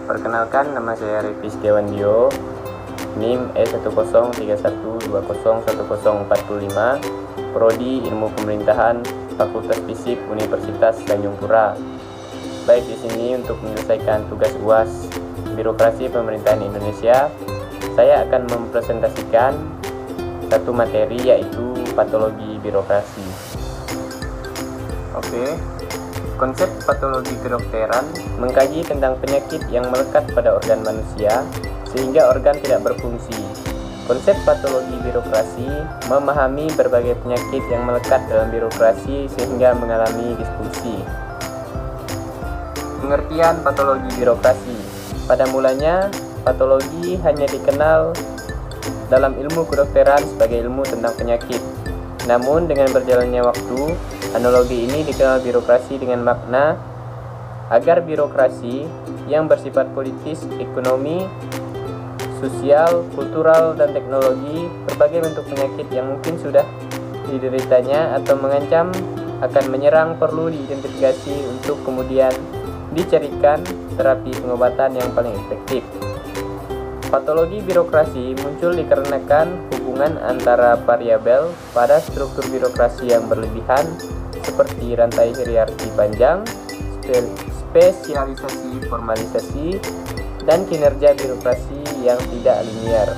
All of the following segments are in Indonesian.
Perkenalkan, nama saya Revi Setiawan Dio, NIM E103120101045, Prodi Ilmu Pemerintahan, Fakultas Fisip Universitas Tanjung Pura. Baik, di sini untuk menyelesaikan tugas UAS Birokrasi Pemerintahan Indonesia, saya akan mempresentasikan satu materi, yaitu patologi birokrasi. Oke. Konsep patologi kedokteran mengkaji tentang penyakit yang melekat pada organ manusia sehingga organ tidak berfungsi. Konsep patologi birokrasi memahami berbagai penyakit yang melekat dalam birokrasi sehingga mengalami disfungsi. Pengertian patologi birokrasi. Pada mulanya, patologi hanya dikenal dalam ilmu kedokteran sebagai ilmu tentang penyakit. Namun dengan berjalannya waktu, analogi ini dikenal birokrasi dengan makna agar birokrasi yang bersifat politis, ekonomi, sosial, kultural, dan teknologi, berbagai bentuk penyakit yang mungkin sudah dideritanya atau mengancam akan menyerang perlu diidentifikasi untuk kemudian dicarikan terapi pengobatan yang paling efektif. Patologi birokrasi muncul dikarenakan hubungan antara variabel pada struktur birokrasi yang berlebihan seperti rantai hierarki panjang, spesialisasi, formalisasi, dan kinerja birokrasi yang tidak linear.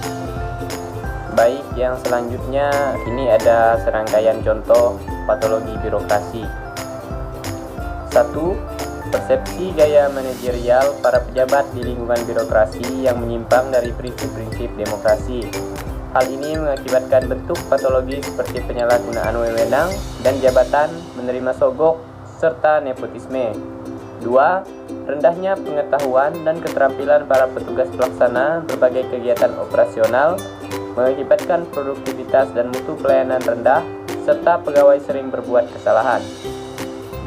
Baik, yang selanjutnya ini ada serangkaian contoh patologi birokrasi. 1. Persepsi gaya manajerial para pejabat di lingkungan birokrasi yang menyimpang dari prinsip-prinsip demokrasi. Hal ini mengakibatkan bentuk patologi seperti penyalahgunaan wewenang dan jabatan, menerima sogok, serta nepotisme. 2. Rendahnya pengetahuan dan keterampilan para petugas pelaksana berbagai kegiatan operasional mengakibatkan produktivitas dan mutu pelayanan rendah, serta pegawai sering berbuat kesalahan.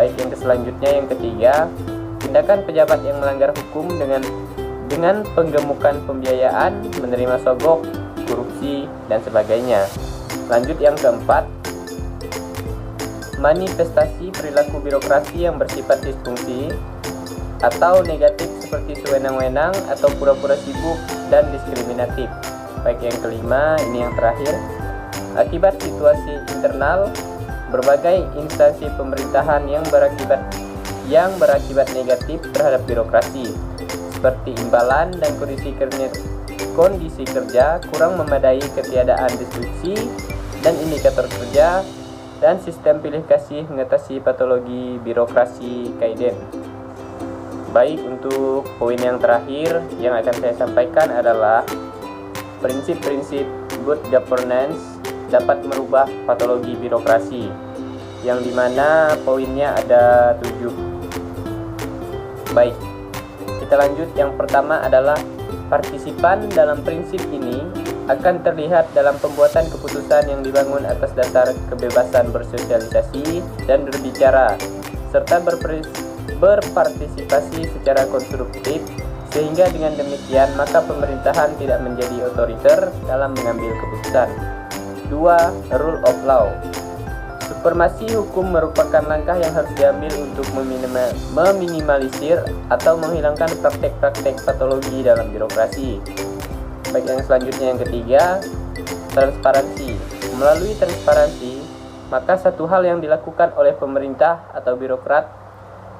Baik, yang selanjutnya, yang ketiga, tindakan pejabat yang melanggar hukum dengan penggemukan pembiayaan, menerima sogok, korupsi, dan sebagainya. Lanjut, yang keempat, manifestasi perilaku birokrasi yang bersifat disfungsi atau negatif seperti sewenang-wenang atau pura-pura sibuk dan diskriminatif. Baik, yang kelima, ini yang terakhir, akibat situasi internal berbagai instansi pemerintahan yang berakibat negatif terhadap birokrasi, seperti imbalan dan kondisi kerja kurang memadai, ketiadaan diskusi dan indikator kerja, dan sistem pilih kasih mengatasi patologi birokrasi kaiden. Baik, untuk poin yang terakhir yang akan saya sampaikan adalah prinsip-prinsip good governance dapat merubah patologi birokrasi, yang dimana poinnya ada 7. Baik, kita lanjut. Yang pertama adalah partisipan dalam prinsip ini akan terlihat dalam pembuatan keputusan yang dibangun atas dasar kebebasan bersosialisasi dan berbicara, serta berpartisipasi secara konstruktif, sehingga dengan demikian maka pemerintahan tidak menjadi otoriter dalam mengambil keputusan. 2. Rule of law. Supremasi hukum merupakan langkah yang harus diambil untuk meminimalisir atau menghilangkan praktek-praktek patologi dalam birokrasi. Baik, yang selanjutnya, yang ketiga, transparansi. Melalui transparansi, maka satu hal yang dilakukan oleh pemerintah atau birokrat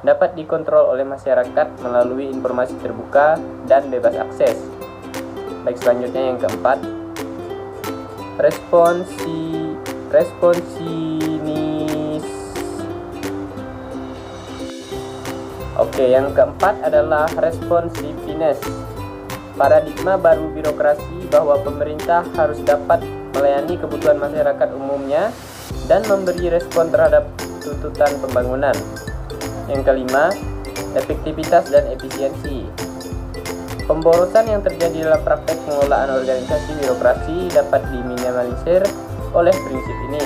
dapat dikontrol oleh masyarakat melalui informasi terbuka dan bebas akses. Baik, selanjutnya, yang keempat, yang keempat adalah responsiveness. Paradigma baru birokrasi bahwa pemerintah harus dapat melayani kebutuhan masyarakat umumnya dan memberi respon terhadap tuntutan pembangunan. Yang kelima, efektivitas dan efisiensi. Pemborosan yang terjadi dalam praktek pengelolaan organisasi birokrasi dapat diminimalisir oleh prinsip ini.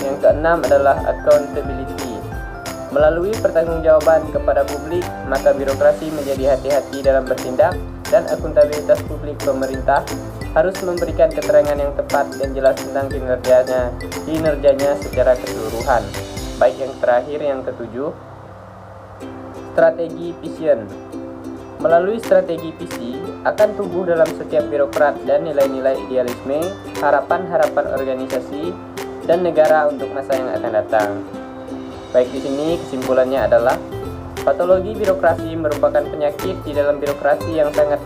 Yang keenam adalah accountability. Melalui pertanggungjawaban kepada publik, maka birokrasi menjadi hati-hati dalam bertindak, dan akuntabilitas publik pemerintah harus memberikan keterangan yang tepat dan jelas tentang kinerjanya secara keseluruhan. Baik, yang terakhir, yang ketujuh, strategi vision. Melalui strategi visi, akan tumbuh dalam setiap birokrat dan nilai-nilai idealisme, harapan-harapan organisasi, dan negara untuk masa yang akan datang. Baik, di sini kesimpulannya adalah patologi birokrasi merupakan penyakit di dalam birokrasi yang sangat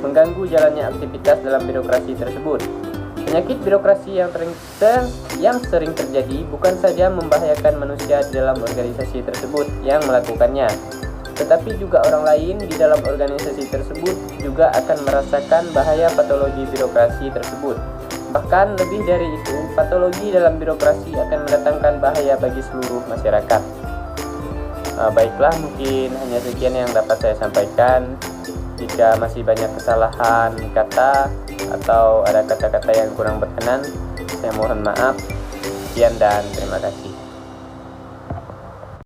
mengganggu jalannya aktivitas dalam birokrasi tersebut. Penyakit birokrasi yang sering terjadi bukan saja membahayakan manusia di dalam organisasi tersebut yang melakukannya, tetapi juga orang lain di dalam organisasi tersebut juga akan merasakan bahaya patologi birokrasi tersebut. Bahkan lebih dari itu, patologi dalam birokrasi akan mendatangkan bahaya bagi seluruh masyarakat. Baiklah, mungkin hanya sekian yang dapat saya sampaikan. Jika masih banyak kesalahan kata atau ada kata-kata yang kurang berkenan, saya mohon maaf. Sekian dan terima kasih.